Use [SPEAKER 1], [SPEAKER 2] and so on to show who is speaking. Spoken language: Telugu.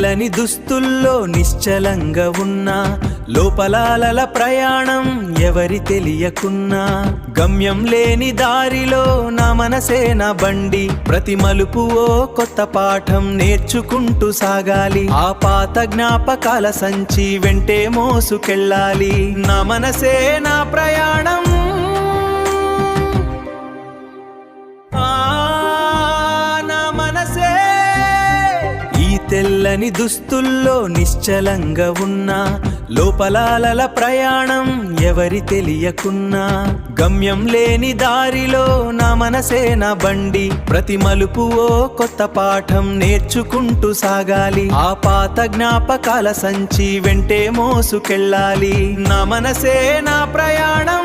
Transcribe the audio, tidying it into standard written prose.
[SPEAKER 1] తెల్లని దుస్తుల్లో నిశ్చలంగా ఉన్నా, లోపలాలల ప్రయాణం ఎవరి తెలియకున్నా, గమ్యం లేని దారిలో నా మనసే నా బండి, ప్రతి మలుపు ఓ కొత్త పాఠం నేర్చుకుంటూ సాగాలి. ఆ పాత జ్ఞాపకాల సంచి వెంటే మోసుకెళ్ళాలి. నా మనసే నా ప్రయాణం, నా మనసే. ఈ తెల్లని దుస్తుల్లో నిశ్చలంగా ఉన్నా, లోపలాలల ప్రయాణం ఎవరి తెలియకున్నా, గమ్యం లేని దారిలో నా మనసే నా బండి, ప్రతి మలుపు ఓ కొత్త పాఠం నేర్చుకుంటూ సాగాలి. ఆ పాత జ్ఞాపకాల సంచి వెంటే మోసుకెళ్ళాలి. నా మనసే నా ప్రయాణం.